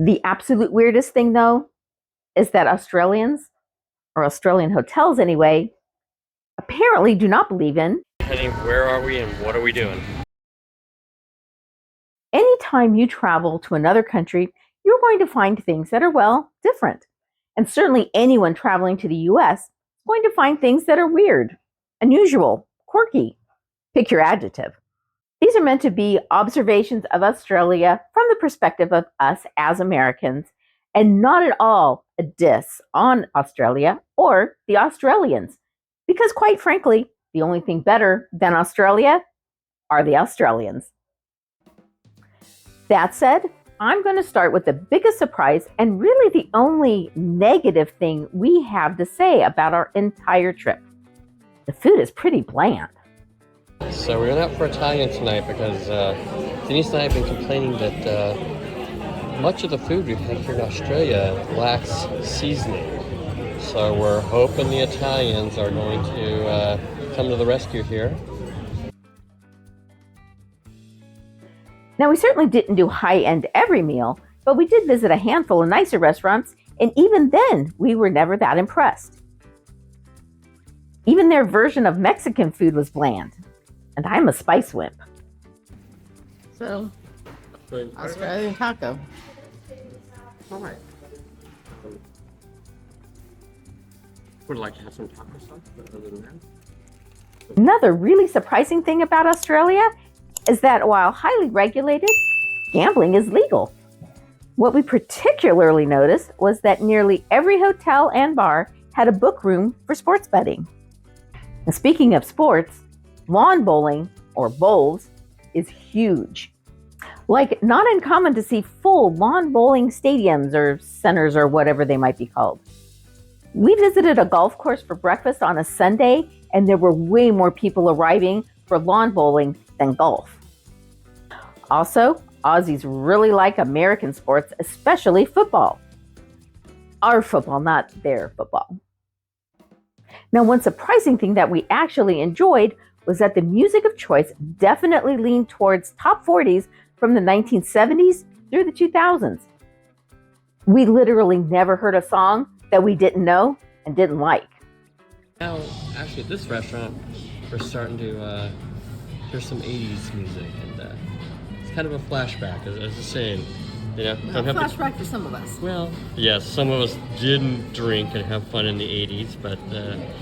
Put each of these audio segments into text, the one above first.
The absolute weirdest thing, though, is that Australians, or Australian hotels anyway, apparently do not believe in. Honey, where are we and what are we doing? Anytime you travel to another country, you're going to find things that are, well, different. And certainly anyone traveling to the US is going to find things that are weird, unusual, quirky. Pick your adjective. These are meant to be observations of Australia from the perspective of us as Americans, and not at all a diss on Australia or the Australians. Because quite frankly, the only thing better than Australia are the Australians. That said, I'm going to start with the biggest surprise and really the only negative thing we have to say about our entire trip. The food is pretty bland. So we went out for Italian tonight because Denise and I have been complaining that much of the food we've had here in Australia lacks seasoning. So we're hoping the Italians are going to come to the rescue here. Now, we certainly didn't do high-end every meal, but we did visit a handful of nicer restaurants, and even then, we were never that impressed. Even their version of Mexican food was bland, and I'm a spice wimp. So, Australian taco. All right. Would like to have some taco sauce, but other than that. Another really surprising thing about Australia is that while highly regulated, gambling is legal. What we particularly noticed was that nearly every hotel and bar had a book room for sports betting. And speaking of sports, lawn bowling, or bowls, is huge. Like, not uncommon to see full lawn bowling stadiums or centers or whatever they might be called. We visited a golf course for breakfast on a Sunday, and there were way more people arriving for lawn bowling than golf. Also, Aussies really like American sports, especially football. Our football, not their football. Now, one surprising thing that we actually enjoyed was that the music of choice definitely leaned towards top 40s from the 1970s through the 2000s. We literally never heard a song that we didn't know and didn't like. Now, actually, at this restaurant, we're starting to hear some 80s music, and it's kind of a flashback, as I was saying. You know, Flashback for some of us. Well, yes, some of us didn't drink and have fun in the 80s, but...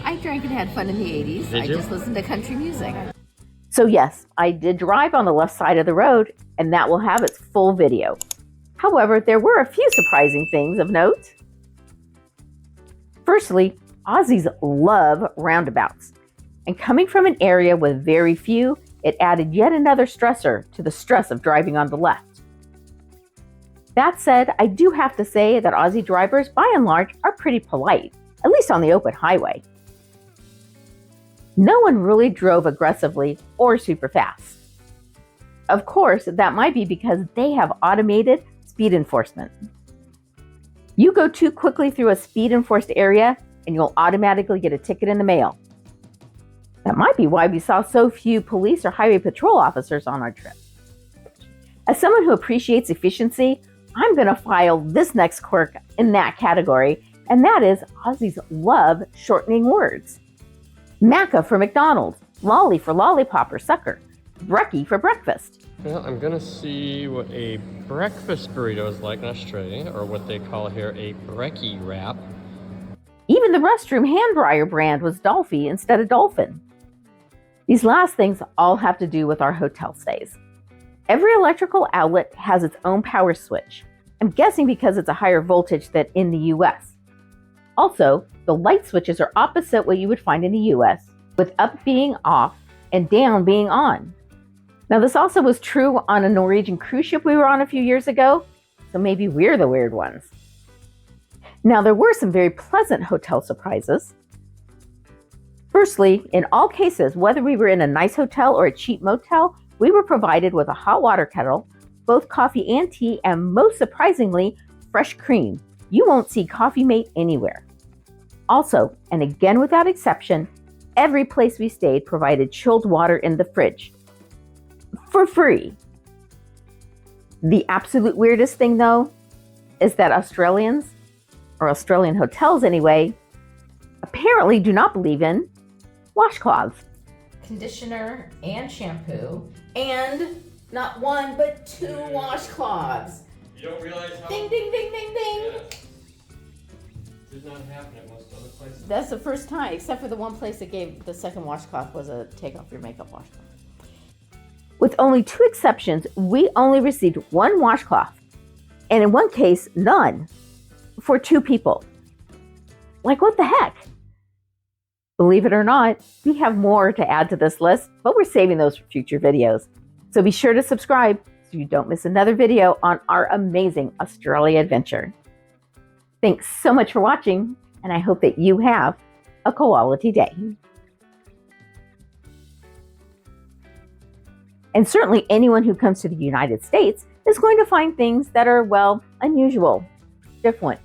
I drank and had fun in the 80s. Did you? Just listened to country music. So yes, I did drive on the left side of the road, and that will have its full video. However, there were a few surprising things of note. Firstly, Aussies love roundabouts. And coming from an area with very few, it added yet another stressor to the stress of driving on the left. That said, I do have to say that Aussie drivers, by and large, are pretty polite, at least on the open highway. No one really drove aggressively or super fast. Of course, that might be because they have automated speed enforcement. You go too quickly through a speed enforced area and you'll automatically get a ticket in the mail. That might be why we saw so few police or highway patrol officers on our trip. As someone who appreciates efficiency, I'm going to file this next quirk in that category, and that is Aussies love shortening words. Macca for McDonald's, lolly for lollipop or sucker, brekkie for breakfast. Well, I'm gonna see what a breakfast burrito is like in Australia, or what they call here a brekkie wrap. Even the restroom hand dryer brand was Dolphy instead of Dolphin. These last things all have to do with our hotel stays. Every electrical outlet has its own power switch. I'm guessing because it's a higher voltage than in the US. Also, the light switches are opposite what you would find in the US, with up being off and down being on. Now, this also was true on a Norwegian cruise ship we were on a few years ago, so maybe we're the weird ones. Now, there were some very pleasant hotel surprises. Firstly, in all cases, whether we were in a nice hotel or a cheap motel, we were provided with a hot water kettle, both coffee and tea, and most surprisingly, fresh cream. You won't see Coffee Mate anywhere. Also, and again without exception, every place we stayed provided chilled water in the fridge. For free. The absolute weirdest thing, though, is that Australians, or Australian hotels anyway, apparently do not believe in washcloths. Conditioner and shampoo, and not one but two washcloths. You don't realize how... Ding, ding, ding, ding, ding. Yes. Does not happen at most other places. That's the first time, except for the one place that gave the second washcloth was a take off your makeup washcloth. With only 2 exceptions, we only received 1 washcloth, and in one case, none, for 2 people. Like, what the heck? Believe it or not, we have more to add to this list, but we're saving those for future videos. So be sure to subscribe so you don't miss another video on our amazing Australia adventure. Thanks so much for watching, and I hope that you have a quality day. And certainly anyone who comes to the United States is going to find things that are, well, unusual, different.